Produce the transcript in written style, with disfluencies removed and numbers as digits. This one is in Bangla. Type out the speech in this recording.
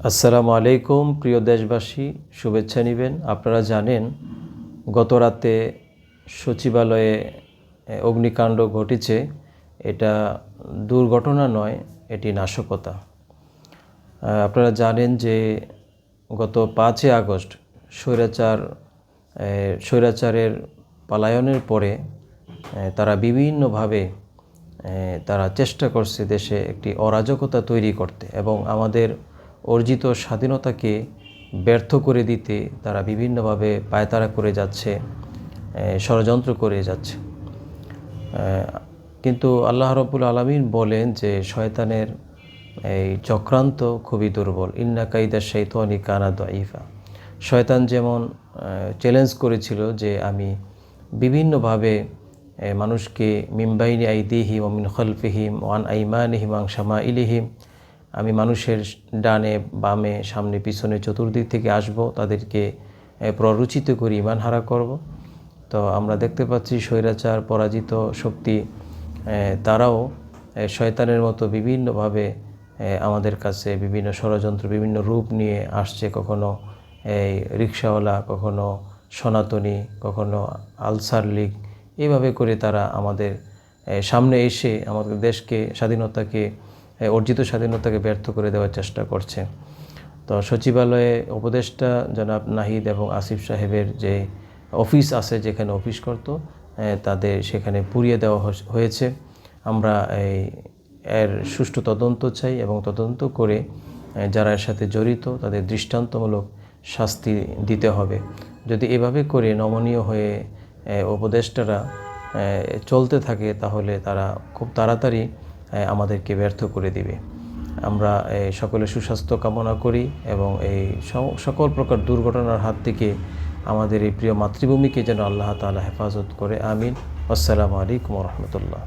আসসালামু আলাইকুম প্রিয় দেশবাসী, শুভেচ্ছা নেবেন। আপনারা জানেন গত রাতে সচিবালয়ে অগ্নিকাণ্ড ঘটেছে। এটা দুর্ঘটনা নয়, এটি নাশকতা। আপনারা জানেন যে গত 5 আগস্ট স্বৈরাচারের পলায়নের পরে তারা বিভিন্নভাবে তারা চেষ্টা করছে দেশে একটি অরাজকতা তৈরি করতে এবং আমাদের অর্জিত স্বাধীনতাকে ব্যর্থ করে দিতে তারা বিভিন্নভাবে পায়তারা করে যাচ্ছে, ষড়যন্ত্র করে যাচ্ছে। কিন্তু আল্লাহ রাব্বুল আলামিন বলেন যে শয়তানের এই চক্রান্ত খুবই দুর্বল। ইন্না কাইদা শাইতানি কানা দাঈফা। শয়তান যেমন চ্যালেঞ্জ করেছিল যে আমি বিভিন্নভাবে মানুষকে মিন বাইনি আইদিহিম ওয়া মিন খালফিহিম ওয়া আন আইমানিহিম ওয়া আন শামাইলিহিম, আমি মানুষের ডানে বামে সামনে পিছনে চতুর্দিক থেকে আসব, তাদেরকে প্ররোচিত করে ঈমান হারা করব। তো আমরা দেখতে পাচ্ছি স্বৈরাচার পরাজিত শক্তি তারাও শয়তানের মতো বিভিন্নভাবে আমাদের কাছে বিভিন্ন ষড়যন্ত্র বিভিন্ন রূপ নিয়ে আসছে। কখনো এই রিকশাওয়ালা, কখনো সনাতনী, কখনো আনসার লীগ, এইভাবে করে তারা আমাদের সামনে এসে আমাদের দেশকে স্বাধীনতাকে অর্জিত স্বাধীনতাকে ব্যর্থ করে দেওয়ার চেষ্টা করছে। তো সচিবালয়ে উপদেষ্টা জনাব নাহিদ এবং আসিফ সাহেবের যে অফিস আছে, যেখানে অফিস করত, তাদের সেখানে পুড়িয়ে দেওয়া হয়েছে। আমরা এর সুষ্ঠু তদন্ত চাই এবং তদন্ত করে যারা এর সাথে জড়িত তাদের দৃষ্টান্তমূলক শাস্তি দিতে হবে। যদি এভাবে করে নমনীয় হয়ে উপদেষ্টারা চলতে থাকে তাহলে তারা খুব তাড়াতাড়ি আমাদেরকে ব্যর্থ করে দিবে। আমরা সকলের সুস্বাস্থ্য কামনা করি এবং এই সকল প্রকার দুর্ঘটনার হাত থেকে আমাদের এই প্রিয় মাতৃভূমিকে যেন আল্লাহ তাআলা হেফাজত করে। আমিন। আসসালামু আলাইকুম ওয়া রাহমাতুল্লাহ।